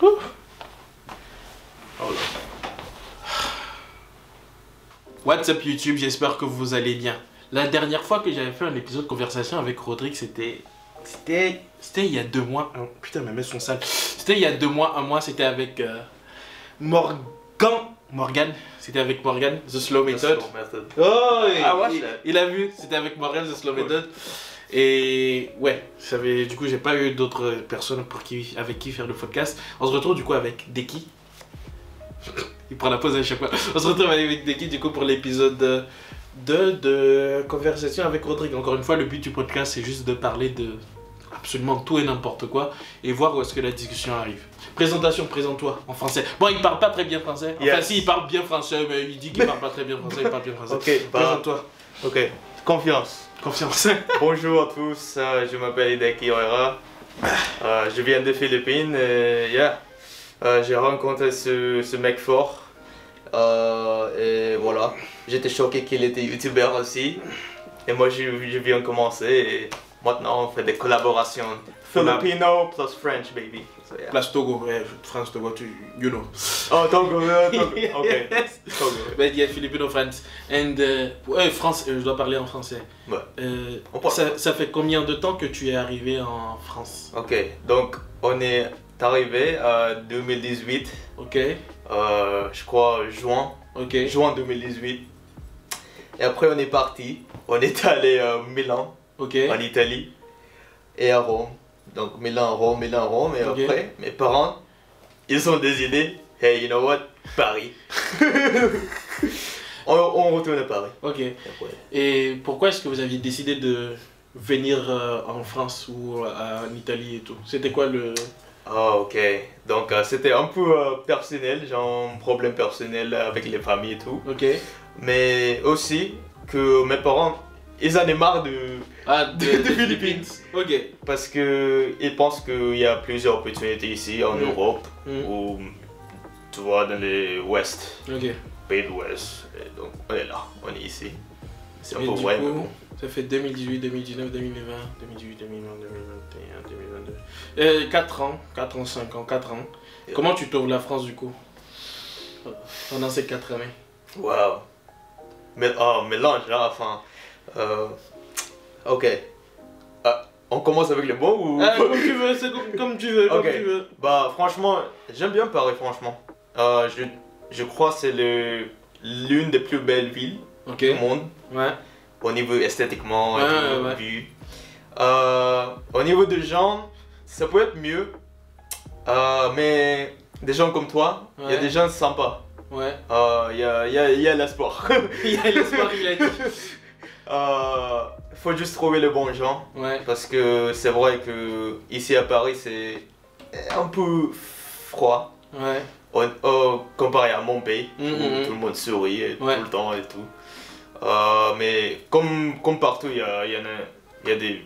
Oh là. What's up YouTube, j'espère que vous allez bien. La dernière fois que j'avais fait un épisode de conversation avec Rodrigue, c'était il y a 2 mois. Oh, putain, mes mains sont sales. C'était il y a 2 mois, 1 mois, c'était avec Morgan. C'était avec Morgan, The Slow Method. Oh, il a vu, c'était avec Morgan, The Slow Method. Et ouais, du coup, j'ai pas eu d'autres personnes avec qui faire le podcast. On se retrouve du coup avec Deki. Il prend la pause à chaque fois. On se retrouve avec Deki du coup pour l'épisode 2 de conversation avec Rodrigue. Encore une fois, le but du podcast c'est juste de parler de absolument tout et n'importe quoi et voir où est-ce que la discussion arrive. Présentation, présente-toi en français. Bon, il parle pas très bien français. Enfin, si, il parle bien français, mais il dit qu'il parle pas très bien français. Il parle bien français. Ok, présente-toi. Ok, confiance. Confiance. Bonjour à tous, je m'appelle Deki Herrera. Je viens des Philippines et j'ai rencontré ce mec fort. Et voilà, j'étais choqué qu'il était youtubeur aussi. Et moi je viens commencer et maintenant on fait des collaborations. Filipino plus French, baby. So, yeah. Plus Togo, ouais, France, Togo, you know. Oh, Togo, Togo. Ok. Togo. But yeah, Filipino, France. And, France, je dois parler en français. Ouais. Ça fait combien de temps que tu es arrivé en France? Ok, donc on est arrivé en 2018. Ok. Je crois juin. Ok. Juin 2018. Et après on est parti. On est allé à Milan, okay. En Italie, et à Rome. Donc Milan, Rome, et okay. Après mes parents, ils ont décidé, hey, you know what, Paris. on retourne à Paris. Ok. Et pourquoi est-ce que vous aviez décidé de venir en France ou en Italie et tout? C'était quoi le... Ah ok, donc c'était un peu personnel, genre un problème personnel avec les familles et tout. Ok. Mais aussi que mes parents, ils en ont marre de Philippines. Ok. Parce qu'ils pensent qu'il y a plusieurs opportunités ici en Europe ou tu vois dans l'Ouest, pays de l'Ouest. Donc on est là, on est ici. C'est un peu vrai. Ça fait 2018, 2019, 2020, 2018, 2020, 2021, 2022. 4 ans, 5 ans, 4 ans. Yeah. Comment tu trouves la France du coup pendant ces 4 années? Waouh. Mais mélange là, enfin. Ok. On commence avec le bon ou comme tu veux, c'est comme tu veux, okay. Comme tu veux. Bah franchement, j'aime bien Paris franchement. Je crois que c'est l'une des plus belles villes du monde. Ouais. Au niveau esthétiquement, ouais. Au niveau des gens, ça peut être mieux. Mais des gens comme toi, il y a des gens sympas. Ouais. Il y a l'espoir. Il y a l'espoir, il a dit. Faut juste trouver les bons gens. Ouais. Parce que c'est vrai que ici à Paris, c'est un peu froid. Ouais. Comparé à mon pays, où tout le monde sourit tout le temps et tout. Mais comme partout, il y a des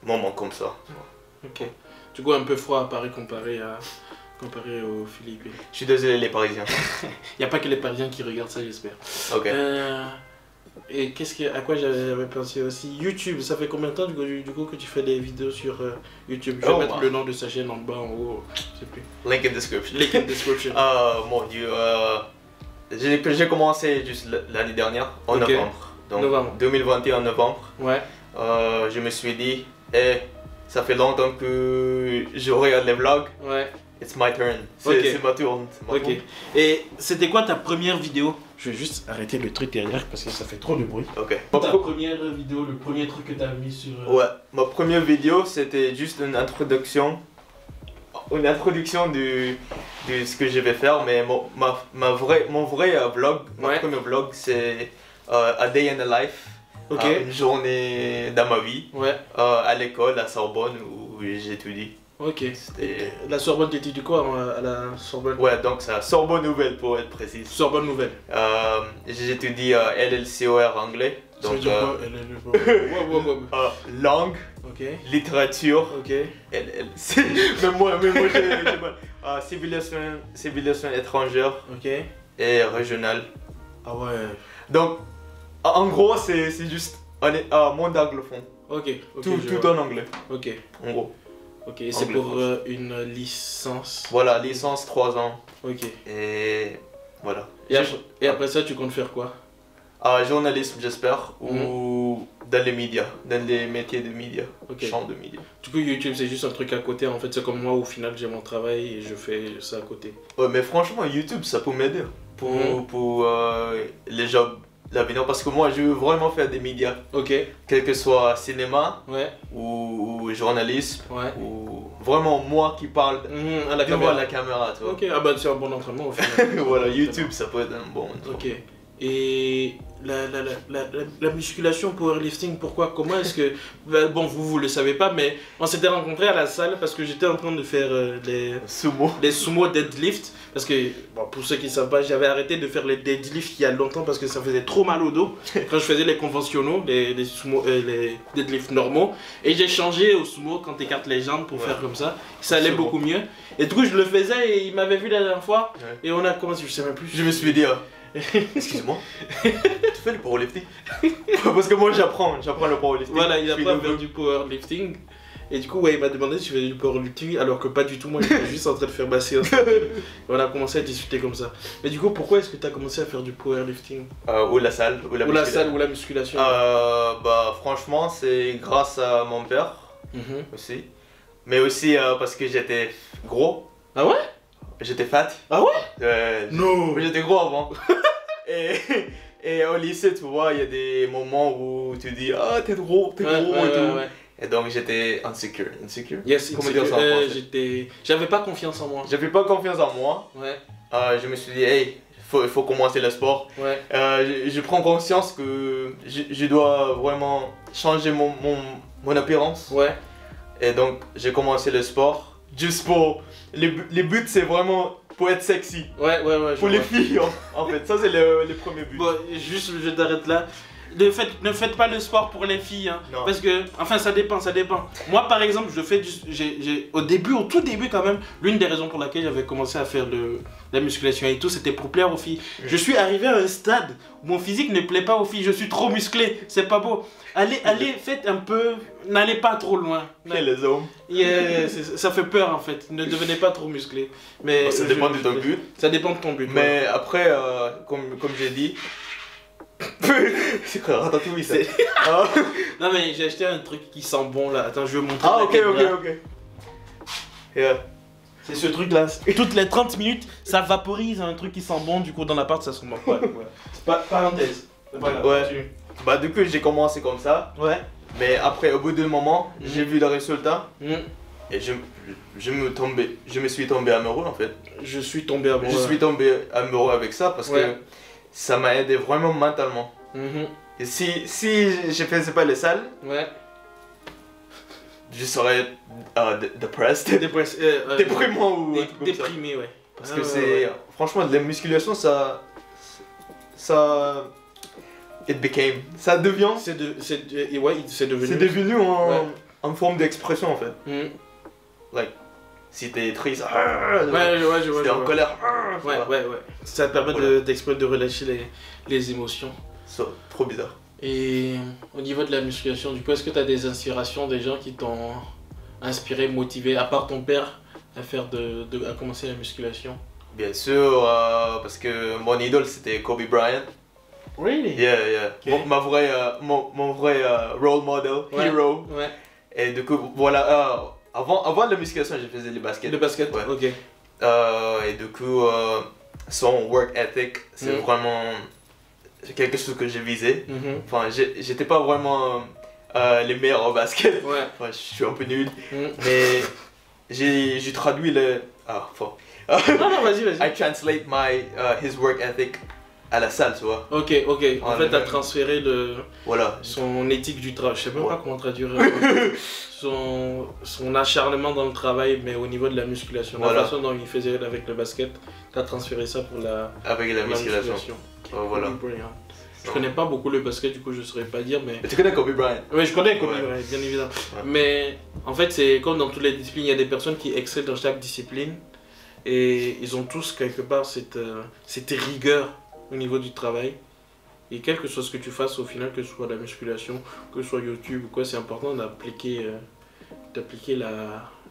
moments comme ça. Ok. Du coup, un peu froid à Paris comparé aux Philippines. Je suis désolé les Parisiens. Il n'y a pas que les Parisiens qui regardent ça, j'espère. Ok. Et à quoi j'avais pensé aussi? YouTube, ça fait combien de temps du coup que tu fais des vidéos sur YouTube? Je vais mettre le nom de sa chaîne en bas, en haut, je sais plus. Link in description. Link in description. Mon dieu, j'ai commencé juste l'année dernière, en novembre. Donc 2021 en novembre. Ouais. Je me suis dit, ça fait longtemps que je regarde les vlogs. Ouais. It's my turn. C'est ma tourne. Ok. Et c'était quoi ta première vidéo? Je vais juste arrêter le truc derrière parce que ça fait trop de bruit. Ok. Ta première vidéo, le premier truc que tu as mis sur... Ouais, ma première vidéo c'était juste une introduction. Une introduction de ce que je vais faire, mais mon vrai vlog, mon premier vlog c'est A Day in the Life. Une journée dans ma vie. Ouais. À l'école, à Sorbonne où j'étudie. Ok. La Sorbonne, t'étudies quoi à la Sorbonne? Ouais, donc c'est Sorbonne Nouvelle pour être précis. Sorbonne Nouvelle. J'étudie LLCOR anglais. Donc, langue, littérature, mais moi j'ai civilisation étrangère et régionale. Ah ouais. Donc, en gros, c'est juste monde anglophone. Ok. Tout en anglais. Ok. En gros. Ok, et c'est pour une licence? Voilà, licence 3 ans. Ok. Et voilà. Et après ça, tu comptes faire quoi? Journalisme, j'espère, ou dans les médias, dans les métiers de médias, champ de médias. Du coup, YouTube, c'est juste un truc à côté. En fait, c'est comme moi, au final, j'ai mon travail et je fais ça à côté. Ouais, mais franchement, YouTube, ça peut m'aider pour les jobs d'avenir. Parce que moi, je veux vraiment faire des médias. Ok. Quel que soit cinéma ou journalisme. Ou vraiment moi qui parle devant la caméra, tu vois. Ok, ah bah c'est un bon entraînement au final. Voilà, YouTube, ça peut être un bon entraînement. Ok. Et la musculation, powerlifting, pourquoi? Comment est-ce que... Bon, vous le savez pas, mais on s'était rencontrés à la salle parce que j'étais en train de faire les sumo deadlift. Parce que, bon, pour ceux qui ne savent pas, j'avais arrêté de faire les deadlifts il y a longtemps parce que ça faisait trop mal au dos. Quand je faisais les conventionnels, les deadlifts normaux. Et j'ai changé au sumo quand tu écartes les jambes pour faire comme ça. Ça allait beaucoup mieux. Et du coup, je le faisais et il m'avait vu la dernière fois. Et on a commencé, je sais même plus. Je me suis dit... Excuse-moi, tu fais le powerlifting? Parce que moi j'apprends le powerlifting. Voilà, il apprend à faire du powerlifting. Et du coup, ouais, il m'a demandé si je faisais du powerlifting, alors que pas du tout, moi j'étais juste en train de faire ma séance. On a commencé à discuter comme ça. Mais du coup, pourquoi est-ce que tu as commencé à faire du powerlifting? Ou la salle, ou la musculation. Bah franchement, c'est grâce à mon père aussi. Mais aussi parce que j'étais gros. Ah ouais? J'étais fat. Ah ouais? Non. J'étais gros avant. et au lycée, tu vois, il y a des moments où tu dis ah t'es gros et tout. Et donc j'étais insecure. Yes, comment dire ça en français? J'avais pas confiance en moi. J'avais pas confiance en moi. Ouais. Je me suis dit hey, il faut commencer le sport. Ouais. Je prends conscience que je dois vraiment changer mon apparence. Ouais. Et donc j'ai commencé le sport. Juste pour... Les buts, c'est vraiment pour être sexy. Ouais. Pour les filles, en fait. Ça, c'est les premiers buts. Bon, juste, je t'arrête là. Ne faites pas le sport pour les filles. Hein, parce que, enfin, ça dépend. Moi, par exemple, je fais au tout début quand même, l'une des raisons pour laquelle j'avais commencé à faire de la musculation et tout, c'était pour plaire aux filles. Je suis arrivé à un stade où mon physique ne plaît pas aux filles. Je suis trop musclé. C'est pas beau. Allez, faites un peu... N'allez pas trop loin. Les hommes. Ça fait peur en fait. Ne devenez pas trop musclé. Mais ça dépend de ton but. Ça dépend de ton but. Mais après, comme j'ai dit... C'est quoi, ratatouille ça? Non mais j'ai acheté un truc qui sent bon là. Attends, je vais montrer. Ah ok. C'est ce truc là. Toutes les 30 minutes, ça vaporise un truc qui sent bon. Du coup dans l'appart ça sent bon. Parenthèse. Ouais. Bah du coup j'ai commencé comme ça. Ouais. Mais après au bout d'un moment, j'ai vu le résultat. Et je me suis tombé amoureux en fait. Je suis tombé amoureux avec ça parce que ça m'a aidé vraiment mentalement. Et si je faisais pas les salles, je serais déprimant ou déprimé, ouais. Parce que c'est franchement de la musculation, ça ça devient. C'est devenu en forme d'expression en fait. Like, si t'es triste, je vois. t'es en colère, ouais. Ça te permet d'exprimer, de relâcher les émotions. Trop bizarre. Et au niveau de la musculation, du coup, est-ce que tu as des inspirations, des gens qui t'ont inspiré, motivé, à part ton père, à commencer la musculation? Bien sûr, parce que mon idole c'était Kobe Bryant. Really? Yeah. Okay. Mon vrai role model, hero. Ouais. Et du coup, voilà, avant la musculation, je faisais le basket. Le basket, ok. Et du coup, son work ethic, c'est vraiment quelque chose que j'ai visé. Enfin, j'étais pas vraiment les meilleurs au basket. Ouais. Enfin, je suis un peu nul. Mais j'ai traduit le... non, vas-y. I translate his work ethic à la salle, tu vois. Ok. En fait, t'as transféré son éthique du travail. Je sais même pas comment traduire. son acharnement dans le travail, mais au niveau de la musculation. La façon dont il faisait avec le basket, t'as transféré ça pour la musculation. Voilà. Je connais pas beaucoup le basket, du coup je saurais pas dire, mais... Tu connais Kobe Bryant? Oui, je connais Kobe Bryant, bien évidemment. Ouais. Mais en fait, c'est comme dans toutes les disciplines, il y a des personnes qui excellent dans chaque discipline. Et ils ont tous quelque part cette rigueur au niveau du travail. Et quel que soit ce que tu fasses au final, que ce soit la musculation, que ce soit YouTube ou quoi, c'est important d'appliquer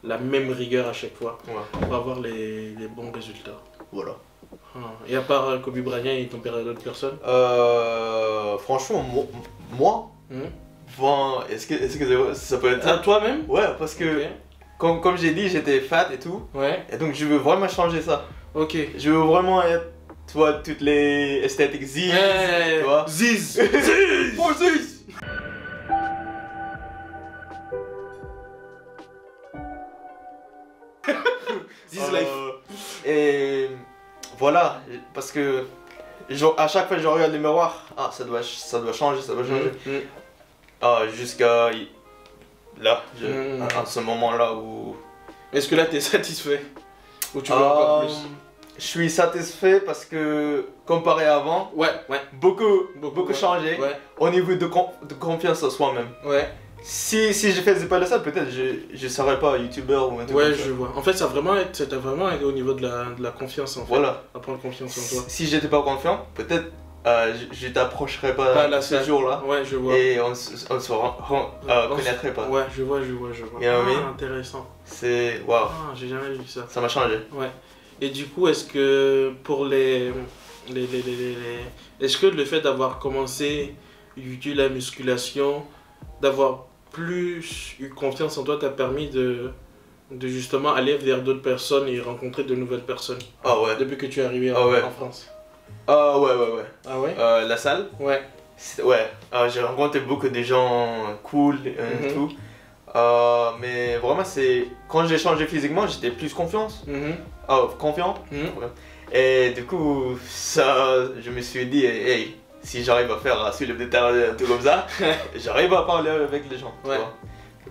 la même rigueur à chaque fois Ouais. pour avoir les bons résultats. Voilà. Et à part Kobe Bryant et ton père, d'autres personnes? Franchement, moi, bon, est-ce que ça peut être... À toi-même? Ouais, parce que, comme j'ai dit, j'étais fat et tout. Ouais. Et donc, je veux vraiment changer ça. Ok. Je veux vraiment être, tu vois, toutes les esthétiques Ziz, tu vois. Ziz. Ziz. Pour Ziz. Ziz life. Et voilà, parce que à chaque fois que je regarde le miroir, ça doit changer, ça doit changer. Jusqu'à là, à ce moment-là où... Est-ce que là t'es satisfait? Ou tu veux encore plus? Je suis satisfait parce que comparé à avant, beaucoup changé au niveau de confiance en soi-même. Ouais. Si je faisais pas de ça, peut-être je serais pas youtubeur ou un truc comme ça. Je vois. En fait, ça t'a vraiment aidé au niveau de la confiance en fait. Voilà. À prendre confiance en toi. Si j'étais pas confiant, peut-être je t'approcherais pas ce jour-là. Ouais, je vois. Et on se connaîtrait pas. Ouais, je vois. Intéressant. C'est... Waouh. J'ai jamais vu ça. Ça m'a changé. Ouais. Et du coup, est-ce que pour est-ce que le fait d'avoir commencé YouTube, la musculation, d'avoir plus eu confiance en toi t'a permis de justement aller vers d'autres personnes et rencontrer de nouvelles personnes? Ah ouais. Depuis que tu es arrivé en France? Ah ouais. Ah ouais? La salle? Ouais. Ouais. J'ai rencontré beaucoup de gens cool et tout. Mais vraiment, c'est quand j'ai changé physiquement, j'étais plus confiant. Et du coup, ça, je me suis dit, hey, si j'arrive à faire sur le terrain un truc comme ça, j'arrive à parler avec les gens. Ouais.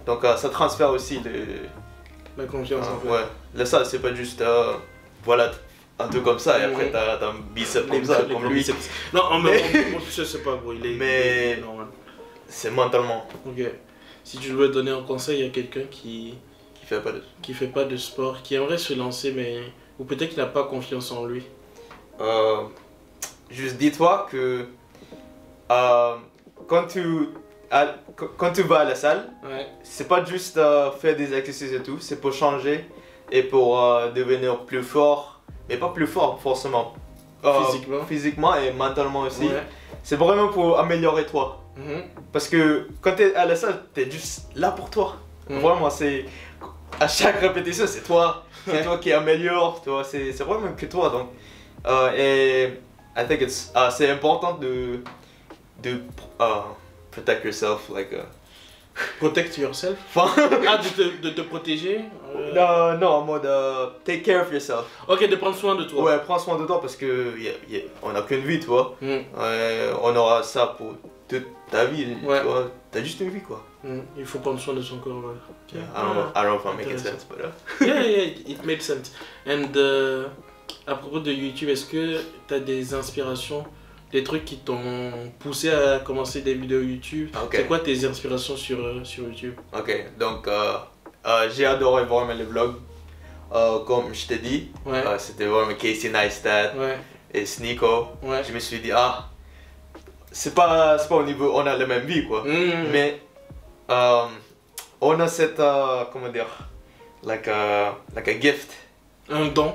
Donc ça transfère aussi la confiance en fait. Ouais. La salle, c'est pas juste voilà un truc comme ça et après t'as un biceps comme ça, comme lui. Non, mais mon biceps c'est pas gros, il est normal. C'est mentalement. Ok. Si tu veux donner un conseil à quelqu'un qui fait pas de sport, qui aimerait se lancer mais ou peut-être qu'il n'a pas confiance en lui. Juste dis-toi que quand tu vas à la salle, c'est pas juste faire des exercices et tout, c'est pour changer et pour devenir plus fort, mais pas plus fort forcément. Physiquement et mentalement aussi. C'est vraiment pour améliorer toi. Parce que quand tu es à la salle, tu es juste là pour toi. Vraiment, c'est à chaque répétition, c'est toi qui améliore, c'est vraiment que toi. Donc, et I think c'est important de protect yourself, protect yourself. De te protéger. Non, en mode take care of yourself. Ok, de prendre soin de toi. Ouais, prends soin de toi parce que on n'a qu'une vie, tu vois. On aura ça pour toute ta vie, tu vois. T'as juste une vie, quoi. Il faut prendre soin de son corps. Okay. I don't know if I'm making sense, but yeah, it makes sense. And à propos de YouTube, est-ce que t'as des inspirations, des trucs qui t'ont poussé à commencer des vidéos YouTube? C'est quoi tes inspirations sur YouTube? Ok, donc j'ai adoré vraiment les vlogs. Comme je t'ai dit, c'était vraiment Casey Neistat et Sneeko. Je me suis dit, c'est pas au niveau, on a la même vie quoi. Mais on a cette, comment dire, like a gift. Un don.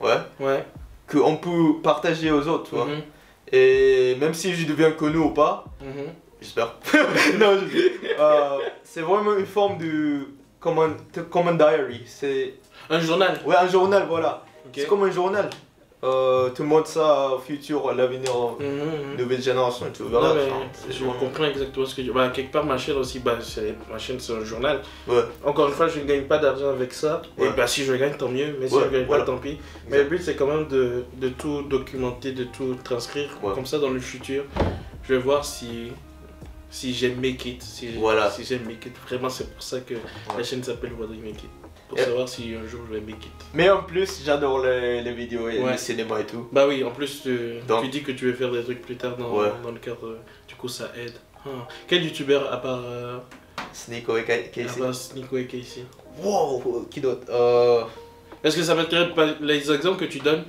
Ouais. Qu'on peut partager aux autres, tu vois. Et même si je deviens connu ou pas, j'espère. Non, c'est vraiment une forme de common diary. C'est un journal. Ouais, un journal, voilà. C'est comme un journal. Tu montres ça au futur, à l'avenir, nouvelle génération, tu verras. Je comprends exactement ce que tu dis. Quelque part, ma chaîne aussi, ma chaîne c'est un journal. Encore une fois, je ne gagne pas d'argent avec ça. Et si je gagne, tant mieux. Mais si je ne gagne pas, tant pis. Mais le but, c'est quand même de tout documenter, de tout transcrire. Comme ça, dans le futur, je vais voir si j'aime make it. Si j'aime make it. Vraiment, c'est pour ça que la chaîne s'appelle Wadri Make It. Pour savoir si un jour je vais make it. Mais en plus, j'adore les vidéos et le cinéma et tout. Bah oui, en plus, tu dis que tu veux faire des trucs plus tard dans le cadre. Du coup, ça aide. Quel youtubeur à part Sneeko et Casey? À part Sneeko et Casey. Wow, qui d'autre? Est-ce que ça m'intéresse? Les exemples que tu donnes,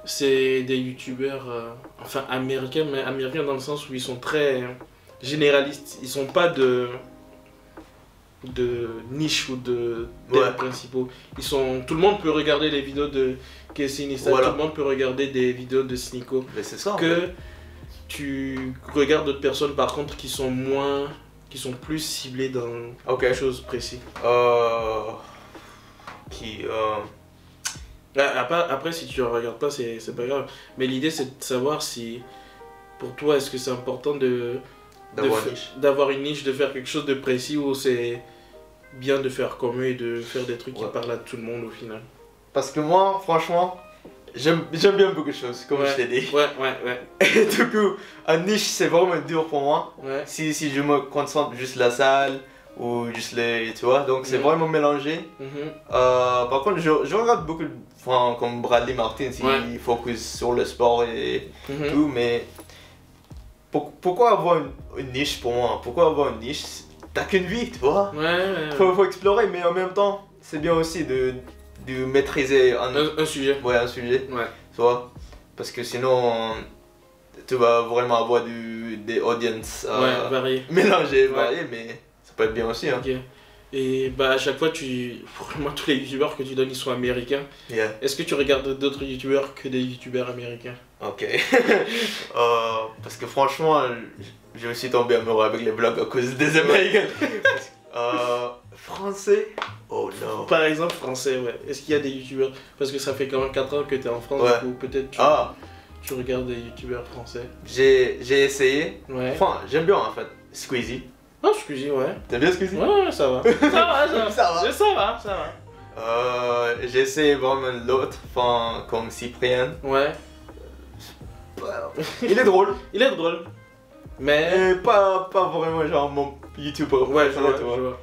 c'est des youtubeurs enfin américains, mais américains dans le sens où ils sont très généralistes. Ils sont pas de. niche ou de thèmes principaux. Tout le monde peut regarder les vidéos de Casey Neistat, tout le monde peut regarder des vidéos de Sneako. Mais c'est ça. Que tu regardes d'autres personnes par contre qui sont plus ciblées dans quelque chose de précis. Après, si tu ne regardes pas, c'est pas grave. Mais l'idée, c'est de savoir si, pour toi, est-ce que c'est important d'avoir une niche, de faire quelque chose de précis, ou c'est bien de faire comme eux et de faire des trucs qui parlent à tout le monde au final. Parce que moi, franchement, j'aime bien beaucoup de choses, comme je t'ai dit. Et du coup, un niche, c'est vraiment dur pour moi. Si je me concentre juste la salle, ou juste les, tu vois, donc c'est vraiment mélangé. Par contre, je regarde beaucoup comme Bradley Martin, il focus sur le sport et tout, mais pourquoi avoir une niche pour moi? Pourquoi avoir une niche? T'as qu'une vie, tu vois. Faut explorer, mais en même temps, c'est bien aussi de maîtriser un sujet. Un sujet, tu vois, parce que sinon tu vas vraiment avoir des audiences mélangées, variées, mais ça peut être bien aussi. Et à chaque fois, pour moi, tous les youtubeurs que tu donnes, ils sont américains. Est-ce que tu regardes d'autres youtubeurs que des youtubeurs américains? Parce que franchement, j'ai aussi tombé amoureux avec les vlogs à cause des américains. Français? Oh non. Par exemple, français, Est-ce qu'il y a des youtubeurs? Parce que ça fait quand même 4 ans que tu es en France, du coup, peut-être tu regardes des youtubeurs français. J'ai essayé. Enfin, j'aime bien en fait. Squeezie. Squeezie, T'aimes bien Squeezie? Ça va. Ça va. J'ai essayé vraiment l'autre, comme Cyprien. Il est drôle. Mais pas vraiment genre mon youtubeur. Je vois.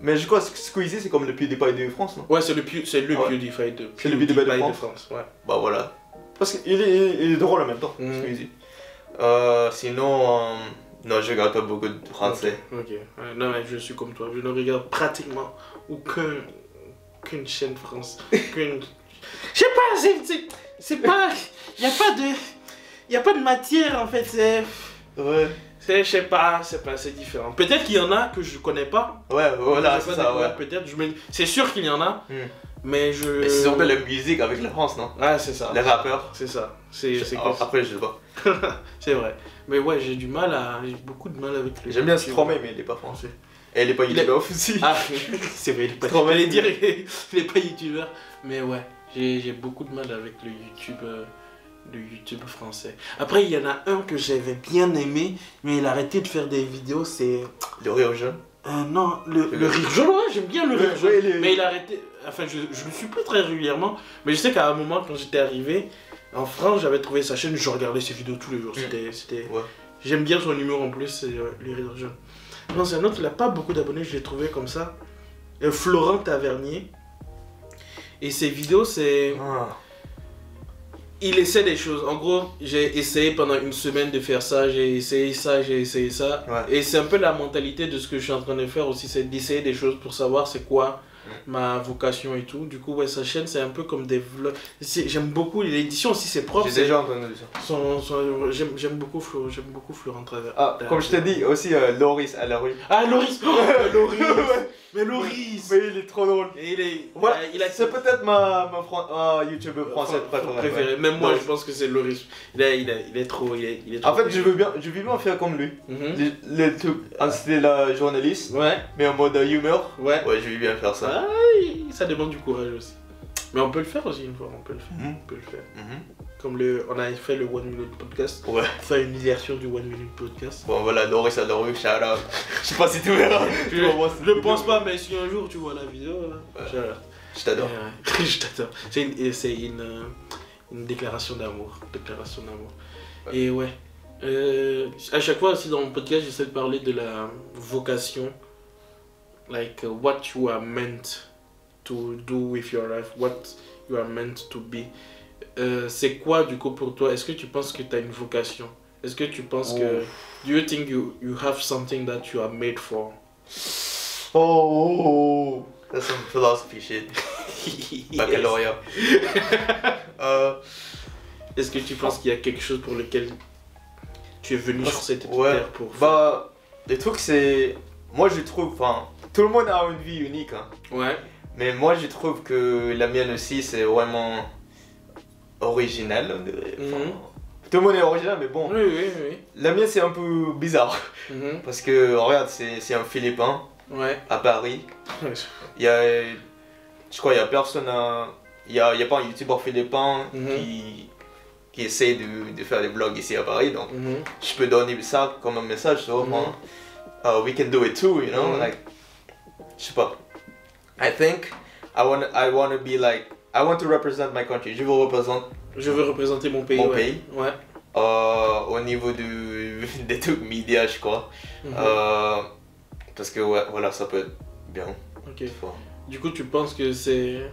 Mais je crois que Squeezie c'est comme le PewDiePie de France, non? c'est le PewDiePie de France. Bah voilà. Parce qu'il est drôle en même temps, Squeezie. Sinon, non, je regarde pas beaucoup de français. Non, mais je suis comme toi, je ne regarde pratiquement aucune chaîne France. Je sais pas, c'est pas... Il y a pas de matière en fait, je sais pas, c'est différent. Peut-être qu'il y en a que je connais pas. Voilà, c'est ça, Peut-être, c'est sûr qu'il y en a, mais je... Mais c'est surtout la musique avec la France, non? C'est ça. Les rappeurs. C'est ça. Après, je sais pas. C'est vrai. Mais j'ai beaucoup de mal avec les... J'aime bien Stromae, mais il est pas français. Et il est pas youtubeur aussi. C'est vrai, il est pas... J'allais dire, il est pas youtubeur. Mais j'ai beaucoup de mal avec le YouTube français. Après, il y en a un que j'avais bien aimé, mais il a arrêté de faire des vidéos, c'est... Le rire jaune? Non, le rire jaune, j'aime bien le rire jaune. Mais il a arrêté... Enfin, je le suis plus très régulièrement, mais je sais qu'à un moment, quand j'étais arrivé en France, j'avais trouvé sa chaîne, je regardais ses vidéos tous les jours. J'aime bien son humour en plus, c'est le rire jaune. Non, c'est un autre, il n'a pas beaucoup d'abonnés, je l'ai trouvé comme ça. Florent Tavernier. Et ses vidéos, c'est... Il essaie des choses. En gros, j'ai essayé pendant une semaine de faire ça, j'ai essayé ça. Et c'est un peu la mentalité de ce que je suis en train de faire aussi, c'est d'essayer des choses pour savoir c'est quoi ma vocation et tout. Du coup, sa chaîne, c'est un peu comme des vlogs. J'aime beaucoup l'édition aussi, c'est propre. J'ai déjà entendu ça. J'aime beaucoup Florent Travers. Comme je t'ai dit, aussi Loris à la rue. Loris. Mais Loris. Mais il est trop drôle. C'est peut-être ma youtubeur française préférée. Même moi, je pense que c'est Loris. Il est trop. En fait, je veux bien faire comme lui. C'était la journaliste. Mais en mode humeur. Je veux bien faire ça. Ça demande du courage aussi. Mais on peut le faire aussi une fois, on peut le faire. Comme on a fait le 1 Minute Podcast. Faire une version du 1 Minute Podcast. Bon voilà, Loris à la rue, shout out. Je sais pas si tu verras. Je pense pas, mais si un jour tu vois la vidéo, je t'adore. Je t'adore. C'est une déclaration d'amour. Et à chaque fois aussi dans mon podcast, j'essaie de parler de la vocation. Like what you are meant to do with your life, what you are meant to be. C'est quoi du coup pour toi? Est-ce que tu penses que tu as une vocation? Est-ce que tu penses que... Do you think you have something that you are made for? That's some philosophy shit. Baccalauréat. Est-ce que tu penses qu'il y a quelque chose pour lequel tu es venu sur cette terre pour... Le truc c'est... Moi je trouve, tout le monde a une vie unique. Hein. Ouais. Mais moi, je trouve que la mienne aussi, c'est vraiment original. Enfin, tout le monde est original, mais bon. Oui. La mienne, c'est un peu bizarre. Parce que, regarde, c'est un Philippin à Paris. Il y a, je crois qu'il y a personne il y a pas un youtubeur philippin qui essaie de faire des vlogs ici à Paris. Donc, je peux donner ça comme un message. So, we can do it too, you know? Like, je sais pas. I think I want to be like, I want to represent my country. Je veux représenter mon pays. Ouais. Au niveau des trucs médias, je crois. Parce que ouais, voilà, ça peut être bien. Ok. Du coup, tu penses que tu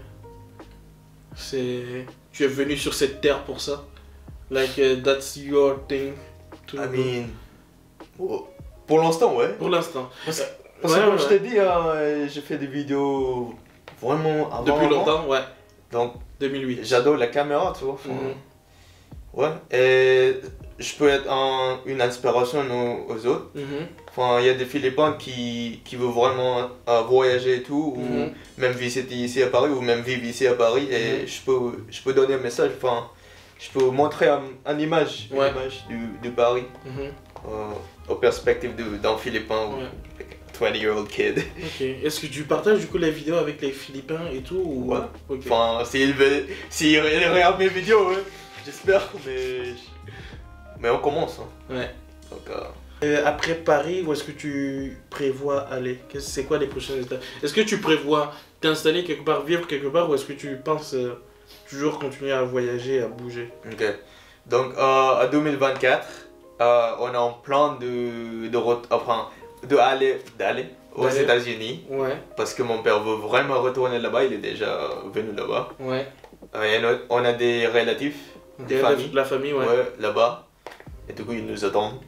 es venu sur cette terre pour ça? Like, that's your thing? I mean, pour l'instant, ouais. Pour l'instant. Parce que comme je t'ai dit, j'ai fait des vidéos vraiment avant. Depuis longtemps, ouais. Donc, 2008. J'adore la caméra, tu vois. Ouais, et je peux être une inspiration aux autres. Enfin, il y a des Philippins qui veulent vraiment voyager et tout, ou même visiter ici à Paris, ou même vivre ici à Paris, et je peux donner un message, enfin, je peux montrer une image de Paris, aux perspectives d'un Philippin, ou 20-year-old kid. Ok, est-ce que tu partages du coup les vidéos avec les Philippins et tout ou... Ouais, enfin, s'ils regardent mes vidéos, j'espère, mais on commence. Hein. Ouais. Donc, après Paris, où est-ce que tu prévois aller? C'est quoi les prochaines étapes? Est-ce que tu prévois t'installer quelque part, vivre quelque part, ou est-ce que tu penses toujours continuer à voyager, à bouger? Ok. Donc, en 2024, on est en plan d'aller aux États-Unis. Ouais. Parce que mon père veut vraiment retourner là-bas, il est déjà venu là-bas. Ouais. Et on a des relatifs, des familles. La famille, ouais. Là-bas. Et du coup, ils nous attendent.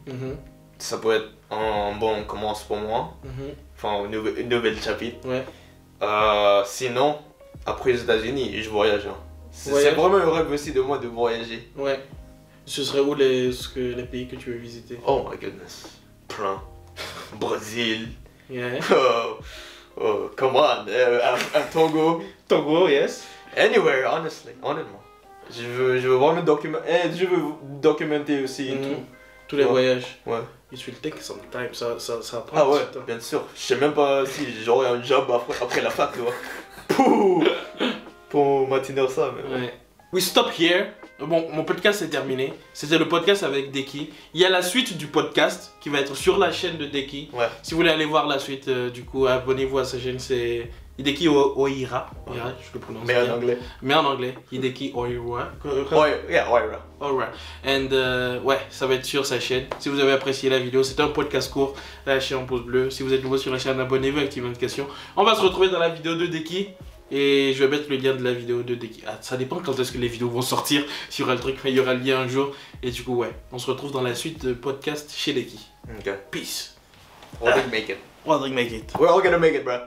Ça peut être un bon commence pour moi. Enfin, une nouvelle chapitre. Ouais. Sinon, après les États-Unis, je voyage. Hein. C'est vraiment un rêve aussi de moi de voyager. Ouais. Ce serait où les pays que tu veux visiter? Oh my goodness. Plein. Brésil. Yeah. Oh, come on. Togo. Togo, yes. Anywhere, honnêtement. Je veux vraiment documenter aussi tous les voyages. Ouais. It will take some time, ça prend ah ouais, bien sûr. Je sais même pas si j'aurai un job après la fac, tu vois. Pour maintenir ça. Mais... Ouais. We stop here. Bon, mon podcast est terminé. C'était le podcast avec Deki. Il y a la suite du podcast qui va être sur la chaîne de Deki. Ouais. Si vous voulez aller voir la suite, du coup, abonnez-vous à sa chaîne. C'est Hideki Oira. Oira, je le prononce bien. Mais en anglais. Hideki Oira. Oira. Alright. And ouais, ça va être sur sa chaîne. Si vous avez apprécié la vidéo, c'est un podcast court. Lâchez un pouce bleu. Si vous êtes nouveau sur la chaîne, abonnez-vous, activez la notification. On va se retrouver dans la vidéo de Deki. Et je vais mettre le lien de la vidéo de Deki. Ah, ça dépend quand est-ce que les vidéos vont sortir. S'il y aura le truc, mais il y aura le lien un jour. Et du coup, ouais, on se retrouve dans la suite de podcast chez Deki. Ok. Peace. We're gonna make it. We're gonna make it. We're all gonna make it, bro.